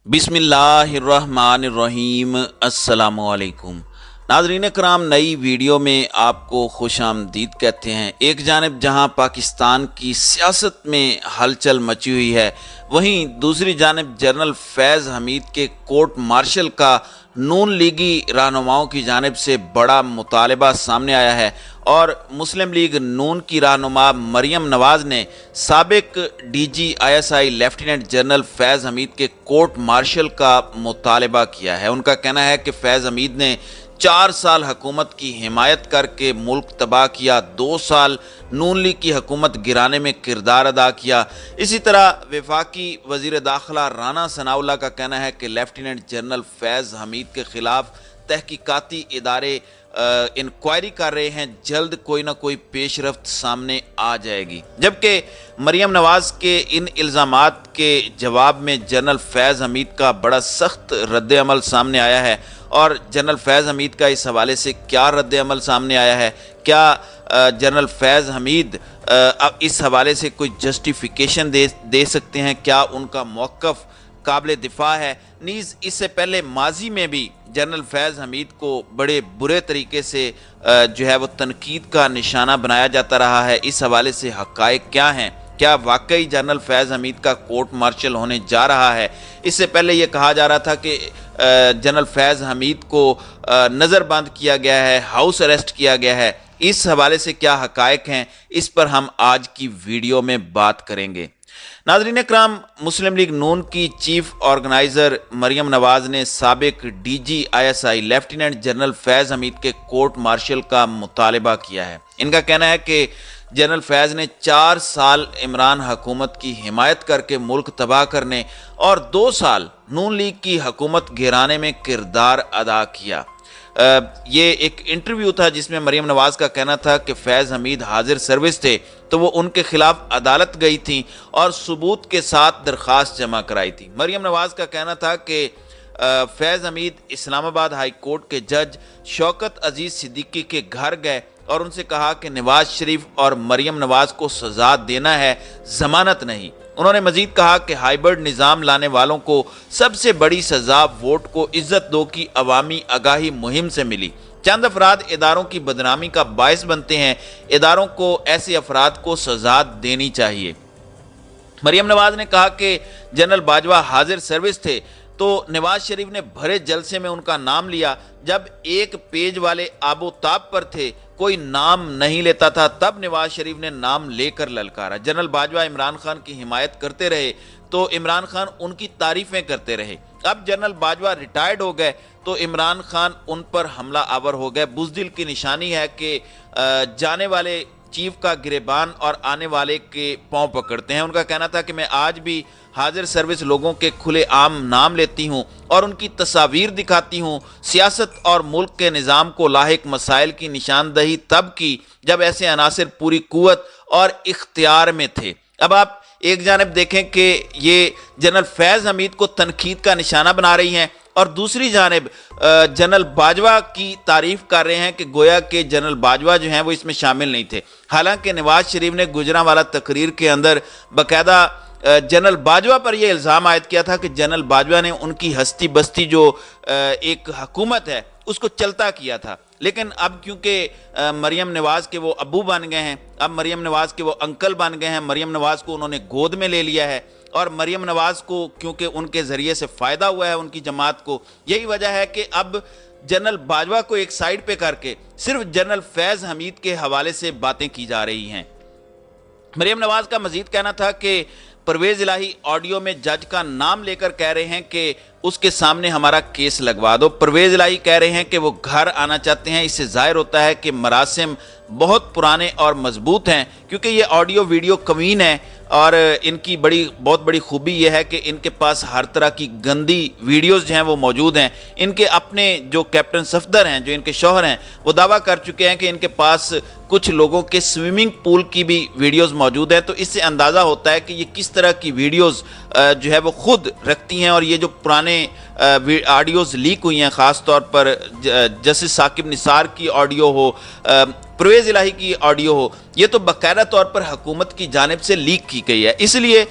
बिस्मिल्लाहिर्रहमानिर्रहीम। अस्सलामुअलैकुम। नाज़रीन कराम, नई वीडियो में आपको खुश आमदीद कहते हैं। एक जानिब जहां पाकिस्तान की सियासत में हलचल मची हुई है, वहीं दूसरी जानिब जनरल फैज़ हमीद के कोर्ट मार्शल का नून लीगी रहनुमाओं की जानिब से बड़ा मुतालबा सामने आया है और मुस्लिम लीग नून की रहनुमा मरियम नवाज़ ने साबिक DGISI लेफ्टिनेंट जनरल फैज़ हमीद के कोर्ट मार्शल का मुतालबा किया है। उनका कहना है कि फैज़ हमीद ने 4 साल हुकूमत की हिमायत करके मुल्क तबाह किया, 2 साल नून लीग की हुकूमत गिराने में किरदार अदा किया। इसी तरह वफाकी वज़ीर दाखिला राना सनाउल्लाह का कहना है कि लेफ्टिनेंट जनरल फैज़ हमीद के ख़िलाफ़ तहकीकाती इदारे इंक्वायरी कर रहे हैं, जल्द कोई ना कोई पेशरफ्त सामने आ जाएगी। जबकि मरियम नवाज़ के इन इल्ज़ामात के जवाब में जनरल फैज़ हमीद का बड़ा सख्त रद्द-ए-अमल सामने आया है। और जनरल फैज़ हमीद का इस हवाले से क्या रद्द-ए-अमल सामने आया है, क्या जनरल फैज़ हमीद अब इस हवाले से कोई जस्टिफिकेशन दे सकते हैं, क्या उनका मौक़िफ़ काबिल दिफा है। नीज़ इससे पहले माजी में भी जनरल फैज़ हमीद को बड़े बुरे तरीके से जो है वो तनकीद का निशाना बनाया जाता रहा है। इस हवाले से हक़ाइक़ क्या हैं, क्या वाकई जनरल फैज़ हमीद का कोर्ट मार्शल होने जा रहा है। इससे पहले ये कहा जा रहा था कि जनरल फैज़ हमीद को नज़रबंद किया गया है, हाउस अरेस्ट किया गया है। इस हवाले से क्या हक़ाइक़ हैं, इस पर हम आज की वीडियो में बात करेंगे। नाज़रीन इकराम, मुस्लिम लीग नून की चीफ ऑर्गेनाइज़र मरियम नवाज़ ने साबिक DGISI लेफ्टिनेंट जनरल फैज़ हमीद के कोर्ट मार्शल का मुतालबा किया है। इनका कहना है कि जनरल फैज़ ने 4 साल इमरान हुकूमत की हिमायत करके मुल्क तबाह करने और 2 साल नून लीग की हुकूमत गिराने में किरदार अदा किया। ये एक इंटरव्यू था जिसमें मरियम नवाज़ का कहना था कि फैज़ हमीद हाजिर सर्विस थे तो वो उनके खिलाफ अदालत गई थी और सबूत के साथ दरख्वास्त जमा कराई थी। मरियम नवाज़ का कहना था कि फैज़ हमीद इस्लामाबाद हाई कोर्ट के जज शौकत अजीज़ सिद्दीकी के घर गए और उनसे कहा कि नवाज शरीफ और मरियम नवाज़ को सज़ा देना है, ज़मानत नहीं। उन्होंने मजीद कहा कि हाइब्रिड निज़ाम लाने वालों को सबसे बड़ी सज़ा वोट को इज्जत दो की अवामी आगाही मुहिम से मिली। चंद अफराद इदारों की बदनामी का बायस बनते हैं, इदारों को ऐसे अफराद को सज़ा देनी चाहिए। मरियम नवाज़ ने कहा कि जनरल बाजवा हाजिर सर्विस थे तो नवाज शरीफ ने भरे जलसे में उनका नाम लिया। जब एक पेज वाले आबोताब पर थे, कोई नाम नहीं लेता था, तब नवाज शरीफ ने नाम लेकर ललकारा। जनरल बाजवा इमरान खान की हिमायत करते रहे तो इमरान खान उनकी तारीफें करते रहे। अब जनरल बाजवा रिटायर्ड हो गए तो इमरान खान उन पर हमला आवर हो गए। बुज़दिल की निशानी है कि जाने वाले चीफ का गिरेबान और आने वाले के पांव पकड़ते हैं। उनका कहना था कि मैं आज भी हाजिर सर्विस लोगों के खुले आम नाम लेती हूँ और उनकी तस्वीर दिखाती हूँ। सियासत और मुल्क के निज़ाम को लाहिक मसाइल की निशानदही तब की जब ऐसे अनासिर पूरी कुव्वत और इख्तियार में थे। अब आप एक जानिब देखें कि ये जनरल फैज़ हमीद को तनकीद का निशाना बना रही हैं और दूसरी जानिब जनरल बाजवा की तारीफ कर रहे हैं कि गोया के जनरल बाजवा जो हैं वो इसमें शामिल नहीं थे। हालांकि नवाज शरीफ ने गुजरांवाला तकरीर के अंदर बाकायदा जनरल बाजवा पर यह इल्ज़ाम आयद किया था कि जनरल बाजवा ने उनकी हस्ती बस्ती जो एक हुकूमत है उसको चलता किया था। लेकिन अब क्योंकि मरियम नवाज़ के वो अबू बन गए हैं, अब मरियम नवाज़ के वो अंकल बन गए हैं, मरियम नवाज़ को उन्होंने गोद में ले लिया है और मरियम नवाज़ को क्योंकि उनके ज़रिए से फ़ायदा हुआ है उनकी जमात को, यही वजह है कि अब जनरल बाजवा को एक साइड पे करके सिर्फ जनरल फैज़ हमीद के हवाले से बातें की जा रही हैं। मरियम नवाज़ का मजीद कहना था कि परवेज़ इलाही ऑडियो में जज का नाम लेकर कह रहे हैं कि उसके सामने हमारा केस लगवा दो। परवेज़ इलाही कह रहे हैं कि वो घर आना चाहते हैं। इससे ज़ाहिर होता है कि मरासिम बहुत पुराने और मजबूत हैं, क्योंकि ये ऑडियो वीडियो कमीन है और इनकी बहुत बड़ी खूबी ये है कि इनके पास हर तरह की गंदी वीडियोज़ जो हैं वो मौजूद हैं। इनके अपने जो कैप्टन सफदर हैं, जो इनके शौहर हैं, वो दावा कर चुके हैं कि इनके पास कुछ लोगों के स्विमिंग पूल की भी वीडियोस मौजूद हैं। तो इससे अंदाज़ा होता है कि ये किस तरह की वीडियोस जो है वो खुद रखती हैं। और ये जो पुराने ऑडियोज़ लीक हुई हैं, ख़ास तौर पर जस्टिस साकिब निसार की ऑडियो हो, परवेज़ इलाही की ऑडियो हो, ये तो बाकायदा तौर पर हुकूमत की जानिब से लीक की गई है। इसलिए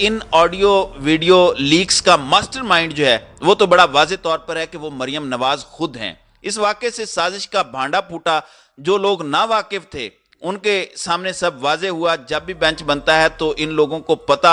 इन ऑडियो वीडियो लीक्स का मास्टरमाइंड जो है वो तो बड़ा वाज़ेह तौर पर है कि वो मरियम नवाज खुद हैं। इस वाक़े से साजिश का भांडा फूटा, जो लोग ना वाकिफ थे उनके सामने सब वाज़ेह हुआ। जब भी बेंच बनता है तो इन लोगों को पता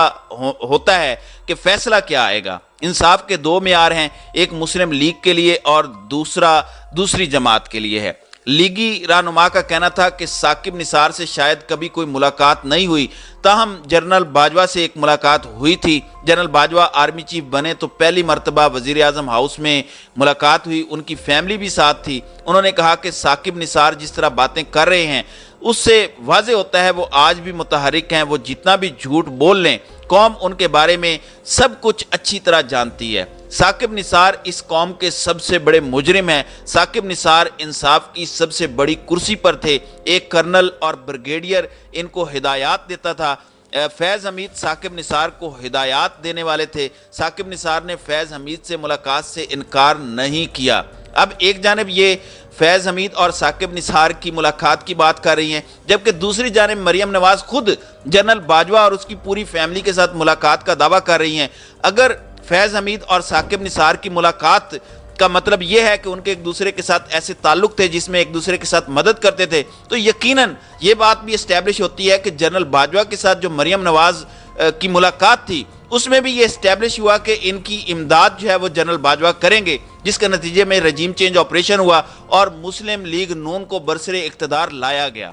होता है कि फैसला क्या आएगा। इंसाफ के दो मेयार हैं, एक मुस्लिम लीग के लिए और दूसरी जमात के लिए है। लीगी रहनुमा का कहना था कि साकिब निसार से शायद कभी कोई मुलाकात नहीं हुई, ताहम जनरल बाजवा से एक मुलाकात हुई थी। जनरल बाजवा आर्मी चीफ बने तो पहली मरतबा वज़ीर आज़म हाउस में मुलाकात हुई, उनकी फैमिली भी साथ थी। उन्होंने कहा कि साकिब निसार जिस तरह बातें कर रहे हैं उससे वाज़ेह होता है वो आज भी मुतहरिक हैं। वो जितना भी झूठ बोल लें, कौम उनके बारे में सब कुछ अच्छी तरह जानती है। साकिब निसार इस कौम के सबसे बड़े मुजरिम हैं। साकिब निसार इंसाफ की सबसे बड़ी कुर्सी पर थे। एक कर्नल और ब्रिगेडियर इनको हिदायत देता था। फैज़ हमीद साकिब निसार को हिदायत देने वाले थे। साकिब निसार ने फैज़ हमीद से मुलाकात से इनकार नहीं किया। अब एक जानिब ये फैज़ हमीद और साकिब निसार की मुलाकात की बात कर रही हैं, जबकि दूसरी जानिब मरियम नवाज खुद जनरल बाजवा और उसकी पूरी फैमिली के साथ मुलाकात का दावा कर रही हैं। अगर फैज़ हमीद और साकिब निसार की मुलाकात का मतलब यह है कि उनके एक दूसरे के साथ ऐसे ताल्लुक थे जिसमें एक दूसरे के साथ मदद करते थे, तो यकीनन ये बात भी इस्टेब्लिश होती है कि जनरल बाजवा के साथ जो मरियम नवाज की मुलाकात थी उसमें भी ये इस्टेब्लिश हुआ कि इनकी इमदाद जो है वो जनरल बाजवा करेंगे, जिसके नतीजे में रजीम चेंज ऑपरेशन हुआ और मुस्लिम लीग नून को बरसरे इक़्तिदार लाया गया।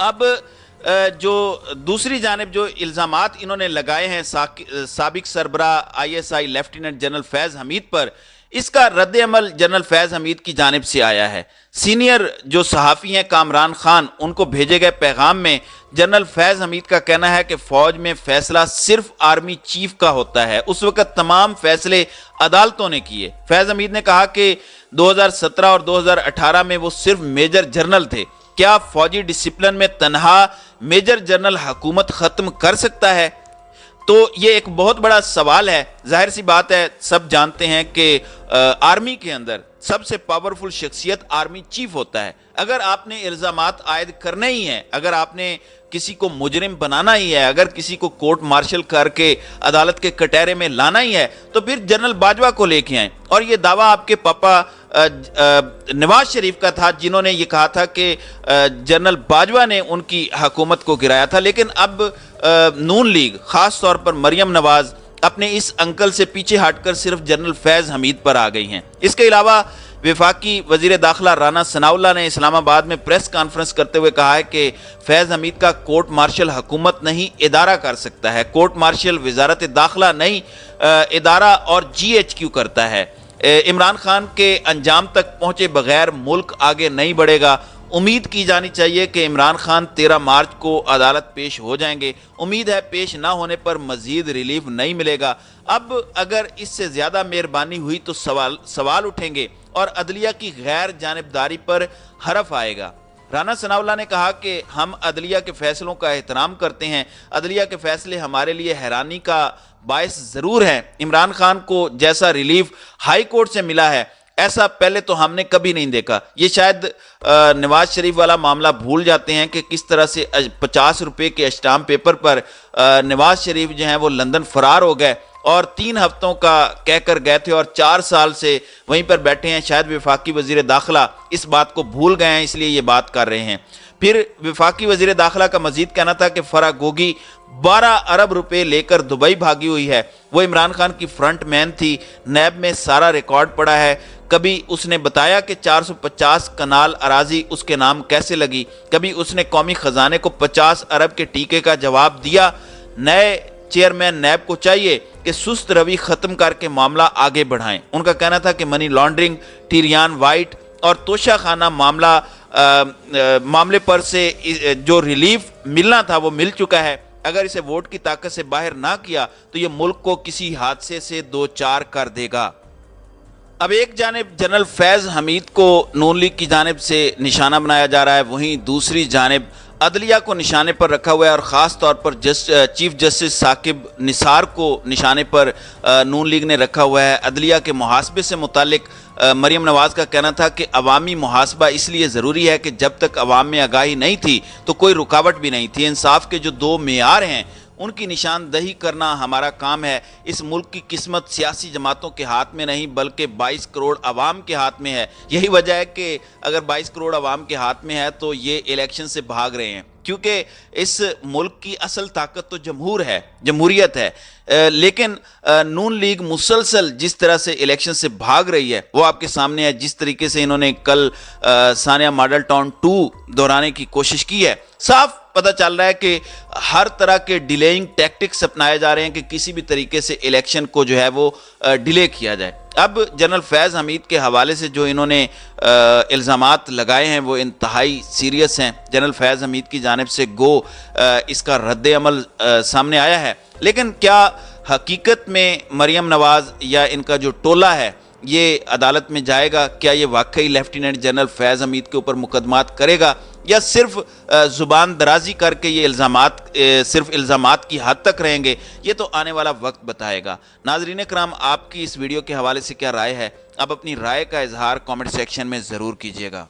अब जो दूसरी जानिब जो इल्ज़ामात इन्होंने लगाए हैं साबिक सरबरा ISI लेफ्टिनेंट जनरल फैज़ हमीद पर, इसका रद्द अमल जनरल फैज़ हमीद की जानिब से आया है। सीनियर जो सहाफ़ी हैं कामरान खान, उनको भेजे गए पैगाम में जनरल फैज़ हमीद का कहना है कि फ़ौज में फ़ैसला सिर्फ आर्मी चीफ का होता है, उस वक़्त तमाम फ़ैसले अदालतों ने किए। फैज़ हमीद ने कहा कि 2017 और 2018 में वो सिर्फ मेजर जनरल थे। क्या फौजी डिसिप्लिन में तनहा मेजर जनरल हुकूमत ख़त्म कर सकता है? तो ये एक बहुत बड़ा सवाल है। जाहिर सी बात है, सब जानते हैं कि आर्मी के अंदर सबसे पावरफुल शख्सियत आर्मी चीफ होता है। अगर आपने इल्ज़ामात आयद करने ही हैं, अगर आपने किसी को मुजरिम बनाना ही है, अगर किसी को कोर्ट मार्शल करके अदालत के कटहरे में लाना ही है, तो फिर जनरल बाजवा को लेके आए। और ये दावा आपके पापा नवाज शरीफ का था, जिन्होंने ये कहा था कि जनरल बाजवा ने उनकी हुकूमत को गिराया था। लेकिन अब नून लीग, ख़ास तौर पर मरियम नवाज, अपने इस अंकल से पीछे हटकर सिर्फ जनरल फैज़ हमीद पर आ गई हैं। इसके अलावा वफाकी वज़ीर दाखिला राना सनाउल्लाह ने इस्लामाबाद में प्रेस कॉन्फ्रेंस करते हुए कहा है कि फैज़ हमीद का कोर्ट मार्शल हुकूमत नहीं इदारा कर सकता है। कोर्ट मार्शल वजारत दाखिला नहीं इदारा और GHQ करता है। इमरान खान के अंजाम तक पहुँचे बगैर मुल्क आगे नहीं बढ़ेगा। उम्मीद की जानी चाहिए कि इमरान खान 13 मार्च को अदालत पेश हो जाएंगे। उम्मीद है पेश ना होने पर मजीद रिलीफ नहीं मिलेगा। अब अगर इससे ज़्यादा मेहरबानी हुई तो सवाल उठेंगे और अदलिया की गैर जानिबदारी पर हरफ आएगा। राना सनाउल्लाह ने कहा कि हम अदलिया के फैसलों का एहतराम करते हैं। अदलिया के फैसले हमारे लिए हैरानी का बायस ज़रूर हैं। इमरान खान को जैसा रिलीफ हाई कोर्ट से मिला है, ऐसा पहले तो हमने कभी नहीं देखा। ये शायद नवाज शरीफ वाला मामला भूल जाते हैं कि किस तरह से 50 रुपये के स्टाम्प पेपर पर नवाज शरीफ जो हैं वो लंदन फरार हो गए और 3 हफ्तों का कहकर गए थे और 4 साल से वहीं पर बैठे हैं। शायद वफाकी वज़ीर दाखिला इस बात को भूल गए हैं, इसलिए ये बात कर रहे हैं। फिर वफाकी वज़ीर दाखिला का मजीद कहना था कि फराह गोगी 12 अरब रुपए लेकर दुबई भागी हुई है। वो इमरान खान की फ्रंट मैन थी। नैब में सारा रिकॉर्ड पड़ा है। कभी उसने बताया कि 450 कनाल अराजी उसके नाम कैसे लगी। कभी उसने कौमी ख़जाने को 50 अरब के टीके का जवाब दिया। नए चेयरमैन नैब को चाहिए कि सुस्त रवि ख़त्म करके मामला आगे बढ़ाएं। उनका कहना था कि मनी लॉन्ड्रिंग, टिरियान वाइट और तोशा खाना मामले पर से जो रिलीफ मिलना था वो मिल चुका है। अगर इसे वोट की ताकत से बाहर ना किया तो ये मुल्क को किसी हादसे से दो चार कर देगा। अब एक जानिब जनरल फैज़ हमीद को नून लीग की जानिब से निशाना बनाया जा रहा है, वहीं दूसरी जानिब عدلیہ کو نشانے پر رکھا ہوا ہے اور خاص طور پر چیف جسٹس ثاقب نثار کو نشانے پر نون لیگ نے رکھا ہوا ہے۔ عدلیہ کے محاسبے سے متعلق مریم نواز کا کہنا تھا کہ عوامی محاسبہ اس لیے ضروری ہے کہ جب تک عوام میں آگاہی نہیں تھی تو کوئی رکاوٹ بھی نہیں تھی۔ انصاف کے جو دو معیار ہیں ان کی نشاندہی کرنا ہمارا کام ہے۔ اس ملک کی قسمت سیاسی جماعتوں کے ہاتھ میں نہیں بلکہ 22 کروڑ عوام کے ہاتھ میں ہے۔ یہی وجہ ہے کہ اگر 22 کروڑ عوام کے ہاتھ میں ہے تو یہ الیکشن سے بھاگ رہے ہیں، کیونکہ اس ملک کی اصل طاقت تو جمہوریت ہے۔ لیکن نون لیگ مسلسل جس طرح سے الیکشن سے بھاگ رہی ہے وہ آپ کے سامنے ہے۔ جس طریقے سے انہوں نے کل ثانیہ ماڈل ٹاؤن 2 دہرانے کی کوشش کی ہے، صاف پتہ چل رہا ہے کہ ہر طرح کے ڈیلیئنگ ٹیکٹکس اپنائے جا رہے ہیں کہ کسی بھی طریقے سے الیکشن کو جو ہے وہ ڈیلے کیا جائے۔ اب جنرل فیض حمید کے حوالے سے جو انہوں نے الزامات لگائے ہیں وہ انتہائی سیریس ہیں۔ جنرل فیض حمید کی جانب سے اس کا رد عمل سامنے آیا ہے، لیکن کیا حقیقت میں مریم نواز یا ان کا جو ٹولہ ہے یہ عدالت میں جائے گا؟ کیا یہ واقعی لیفٹیننٹ جنرل فیض حمید کے اوپر مقدمات کرے گا یا صرف زبان درازی کر کے یہ الزامات صرف الزامات کی حد تک رہیں گے؟ یہ تو آنے والا وقت بتائے گا۔ ناظرین کرام، آپ کی اس ویڈیو کے حوالے سے کیا رائے ہے؟ آپ اپنی رائے کا اظہار کامنٹ سیکشن میں ضرور کیجیے گا۔